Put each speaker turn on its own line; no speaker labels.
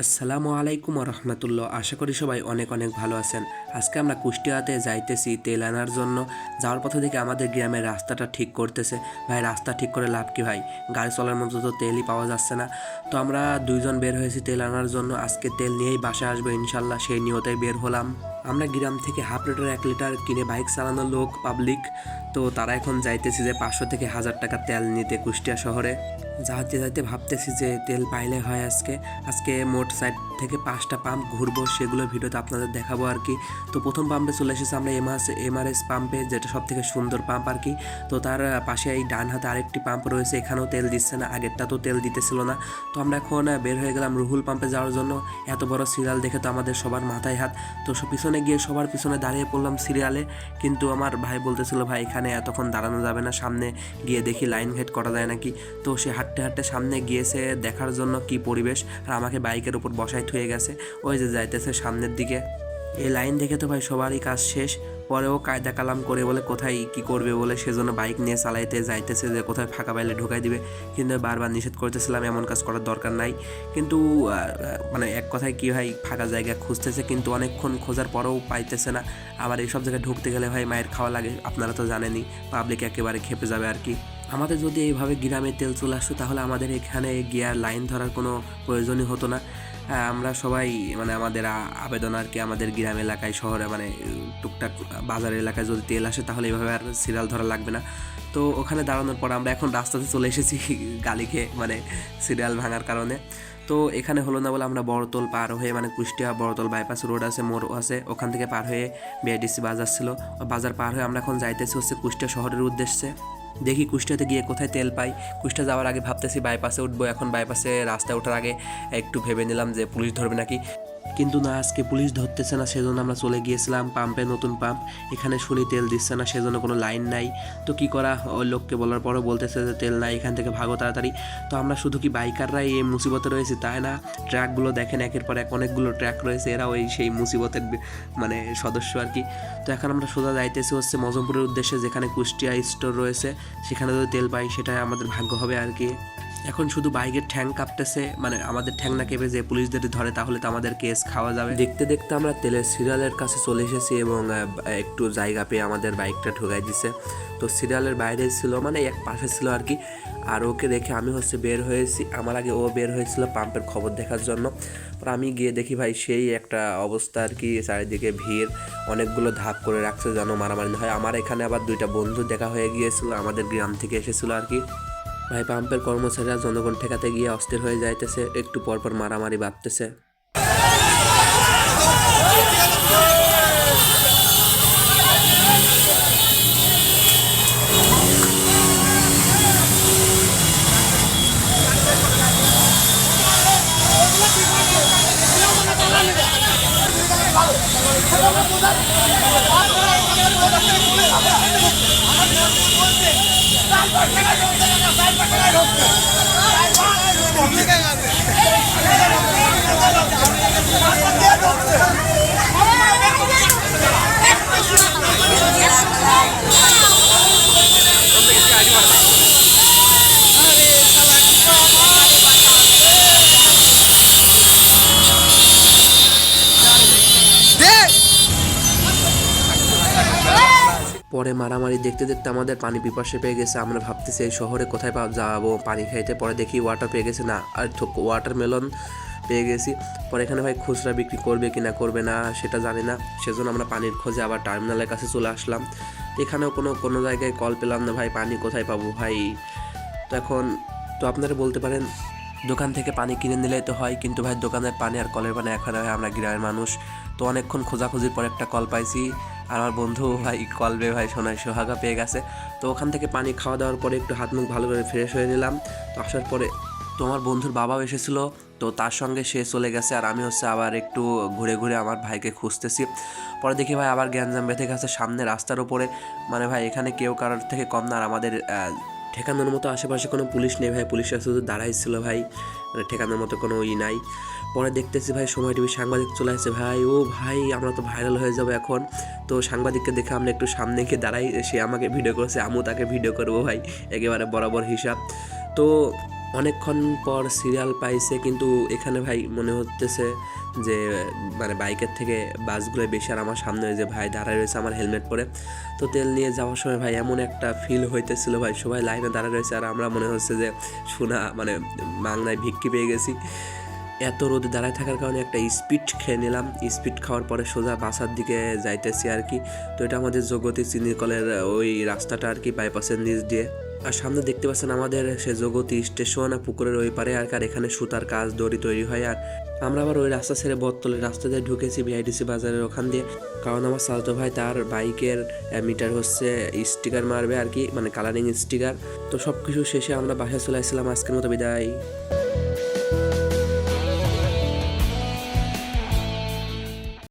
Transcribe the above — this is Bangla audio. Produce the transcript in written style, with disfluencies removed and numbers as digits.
আসসালামু আলাইকুম রহমতুল্লাহ। আশা করি সবাই অনেক অনেক ভালো আছেন। আজকে আমরা কুষ্টিয়াতে যাইতেছি তেল আনার জন্য। যাওয়ার পথে দেখে আমাদের গ্রামের রাস্তাটা ঠিক করতেছে। ভাই রাস্তা ঠিক করে লাভ কি ভাই, গাড়ি চলার মতো তো তেলই পাওয়া যাচ্ছে না। তো আমরা দুইজন বের হয়েছি তেল আনার জন্য। আজকে তেল নিয়েই বাসায় আসবো ইনশাল্লাহ, সেই নিয়তেই বের হলাম। আমরা গ্রাম থেকে হাফ লিটার 1 লিটার কিনে বাইক চালানো লোক পাবলিক, তো তারা এখন যাইতেছি যে 500 থেকে 1000 টাকা তেল নিতে কুষ্টিয়া শহরে। যাইতে যাইতে ভাবতেছি যে তেল পাইলে হয়। আজকে মোট সাইড থেকে 5টা পাম্প ঘুরবো, সেগুলো ভিডিওতে আপনাদের দেখাবো আর কি। তো প্রথম পাম্পে চলে এসেছি আমরা এমআরএস পাম্পে, যেটা সব থেকে সুন্দর পাম্প আর কি। তো তার পাশে এই ডান হাতে আরেকটি পাম্প রয়েছে, এখানেও তেল দিচ্ছে না, আগেরটা তো তেল দিতেছিল না। তো আমরা এখন বের হয়ে গেলাম রুহুল পাম্পে যাওয়ার জন্য। এত বড় সিরিয়াল দেখে তো আমাদের সবার মাথায় হাত। তো পিছনে গিয়ে সবার পিছনে দাঁড়িয়ে পড়লাম সিরিয়ালে, কিন্তু আমার ভাই বলতেছিল ভাই এখানে এতক্ষণ দাঁড়ানো যাবে না, সামনে গিয়ে দেখি লাইন ভেদ করা যায় নাকি। তো সে হাঁটতে হাঁটতে সামনে গিয়েছে দেখার জন্য কি পরিবেশ, আর আমাকে বাইকের উপর বসায় থুয়ে গেছে। ওই যে যাইতেছে সামনের দিকে। এই লাইন দেখে তো ভাই সবারই কাজ শেষ। পরেও কায়দা কালাম করে বলে কোথায় কি করবে বলে, সেজন্য বাইক নিয়ে চালাইতে যাইতেছে যে কোথায় ফাঁকা পাইলে ঢুকাই দিবে। কিন্তু বারবার নিষেধ করতেছিলাম এমন কাজ করার দরকার নাই। কিন্তু মানে এক কথায় কি ভাই, ফাঁকা জায়গা খুঁজতেছে কিন্তু অনেকক্ষণ খোঁজার পরেও পাইতেছে না। আবার এইসব জায়গায় ঢুকতে গেলে ভাই মায়ের খাওয়া লাগে, আপনারা তো জানেনই, পাবলিক একেবারে খেপে যাবে আর কি। আমাদের যদি এইভাবে গ্রামে তেল চলে আসতো তাহলে আমাদের এখানে গিয়ে আর লাইন ধরার কোনো প্রয়োজনই হতো না। আমরা সবাই মানে আমাদের আবেদন আর কি, আমাদের গ্রাম এলাকায় শহরে মানে টুকটাক বাজার এলাকায় যদি তেল আসে তাহলে এইভাবে আর সিরিয়াল ধরা লাগবে না। তো ওখানে দাঁড়ানোর পর আমরা এখন রাস্তাতে চলে এসেছি গালি খেয়ে, মানে সিরিয়াল ভাঙার কারণে। তো এখানে হলো না বলে আমরা বড়তল পার হয়ে, মানে কুষ্টিয়া বড়তল বাইপাস রোড আছে, মোড় আছে, ওখান থেকে পার হয়ে বিআইডিসি বাজার ছিল, বাজার পার হয়ে আমরা এখন যাইতেছি হচ্ছে কুষ্টিয়া শহরের উদ্দেশ্যে। দেখি কুষ্টিয়াতে গিয়ে কোথায় তেল পাই। কুষ্টিয়া যাওয়ার আগে ভাবতেছি বাইপাসে উঠবো, এখন বাইপাসে রাস্তায় ওঠার আগে একটু ভেবে নিলাম যে পুলিশ ধরবে নাকি, কিন্তু না, আজকে পুলিশ ধরতেছে না, সেজন্য আমরা চলে গিয়েছিলাম পাম্পে, নতুন পাম্প। এখানে শুনি তেল দিচ্ছে না, সেজন্য কোনো লাইন নাই। তো কি করা, ওই লোককে বলার পরও বলতেছে যে তেল নাই, এখান থেকে ভাগো তাড়াতাড়ি। তো আমরা শুধু কি বাইকাররাই এই মুসিবতে রয়েছি তাই না, ট্র্যাকগুলো দেখেন একের পর এক অনেকগুলো ট্র্যাক রয়েছে, এরা ওই সেই মুসিবতের মানে সদস্য আর কি। তো এখন আমরা সোজা যাইতেছি হচ্ছে মজমপুরের উদ্দেশ্যে, যেখানে কুষ্টিয়া স্টোর রয়েছে, সেখানে যদি তেল পাই সেটাই আমাদের ভাগ্য হবে আর কি। এখন শুধু বাইকের ঠ্যাং কাঁপতেছে, মানে আমাদের ঠ্যাং না কেঁপে যে পুলিশ যদি ধরে তাহলে তো আমাদের কেস খাওয়া যাবে। দেখতে দেখতে আমরা তেলের সিরিয়ালের কাছে চলে এসেছি এবং একটু জায়গা পেয়ে আমাদের বাইকটা ঢুকাই দিছে। তো সিরিয়ালের বাইরে ছিল, মানে এক পাশে ছিল আর কি। আর ওকে দেখে আমি হচ্ছে বের হয়েছি, আমার আগে ও বের হয়েছিল পাম্পের খবর দেখার জন্য। পর আমি গিয়ে দেখি ভাই সেই একটা অবস্থা আর কি, চারিদিকে ভিড়, অনেকগুলো ধাপ করে রাখছে যেন মারামারি হয়। আমার এখানে আবার 2টা বন্ধু দেখা হয়ে গিয়েছিল, আমাদের গ্রাম থেকে এসেছিল আর কি। ভাই পাম্পের কর্মচারীরা জনগণ ঠেকাতে গিয়ে অস্থির হয়ে যাইতেছে, একটু পরপর মারামারি বাঁধতেছে। পরে মারামারি দেখতে দেখতে আমাদের পানি পিপাসে পেয়ে গেছে। আমরা ভাবতেছি এই শহরে কোথায় যাবো পানি খাইতে। পরে দেখি ওয়াটার পেয়ে গেছে, না আর ওয়াটারমেলন পেয়ে গেছি। পরে এখানে ভাই খুচরা বিক্রি করবে কি না করবে না সেটা জানি না, সেজন্য আমরা পানির খোঁজে আবার টার্মিনালের কাছে চলে আসলাম। এখানেও কোনো জায়গায় কল পেলাম না, ভাই পানি কোথায় পাবো ভাই। তো এখন তো আপনারা বলতে পারেন দোকান থেকে পানি কিনে নিলেই তো হয়, কিন্তু ভাই দোকানের পানি আর কলের পানি এখন আমরা গ্রামের মানুষ। তো অনেকক্ষণ খোঁজাখুঁজির পর একটা কল পাইছি, আর আমার বন্ধু ভাই কলবে ভাই সোনায় সোহাগা পেয়ে গেছে। তো ওখান থেকে পানি খাওয়া দাওয়ার পরে একটু হাত মুখ ভালো করে ফ্রেশ হয়ে নিলাম। তো আসার পরে তো আমার বন্ধুর বাবাও এসেছিলো, তো তার সঙ্গে সে চলে গেছে, আর আমি হচ্ছে আবার একটু ঘুরে ঘুরে আমার ভাইকে খুঁজতেছি। পরে দেখি ভাই আবার গ্যাঞ্জাম বেঁধে গেছে সামনে রাস্তার ওপরে, মানে ভাই এখানে কেউ কারোর থেকে কম না। আর আমাদের ঠেকানোর মতো আশেপাশে কোনো পুলিশ নেই ভাই, পুলিশরা শুধু দাঁড়াইছিল ভাই, মানে ঠেকানোর মতো কোনো নাই। পরে দেখতেছি ভাই সময় টিভি সাংবাদিক চলে আসছে, ভাই ও ভাই আমরা তো ভাইরাল হয়ে যাবো এখন। তো সাংবাদিককে দেখে আমরা একটু সামনে গিয়ে দাঁড়াই, সে আমাকে ভিডিও করেছে, আমিও তাকে ভিডিও করবো ভাই, একেবারে বরাবর হিসাব। তো অনেকক্ষণ পর সিরিয়াল পাইছে, কিন্তু এখানে ভাই মনে হতেছে যে মানে বাইকের থেকে বাসগুলো বেশি। আর আমার সামনে যে ভাই দাঁড়ায় রয়েছে আমার হেলমেট পরে, তো তেল নিয়ে যাওয়ার সময় ভাই এমন একটা ফিল হইতেছিল ভাই, সবাই লাইনে দাঁড়ায় রয়েছে আর আমরা মনে হচ্ছে যে সোনা মানে মাংনায় ভিক্ষি পেয়ে গেছি। এত রোদে দাঁড়ায় থাকার কারণে একটা স্পিড খেয়ে নিলাম। স্পিড খাওয়ার পরে সোজা বাসার দিকে যাইতেছি আর কি। তো এটা আমাদের জগতী চিনিকলের ওই রাস্তাটা আর কি, বাইপাসের নিচ দিয়ে। আর সামনে দেখতে পাচ্ছেন আমাদের সে জগতী স্টেশন, পুকুরের ওই পারে আর এখানে সুতার কাজ দড়ি তৈরি হয়। আর আমরা আবার ওই রাস্তা ছেড়ে বটতলের রাস্তা দিয়ে ঢুকেছি ভিআইডিসি বাজারের ওখান দিয়ে, কারণ আমার সালতো ভাই তার বাইকের মিটার হচ্ছে স্টিকার মারবে আর কি, মানে কালারিং স্টিকার। তো সব কিছু শেষে আমরা বাসায় চলে আসছিলাম। আজকের মতো বিদায়।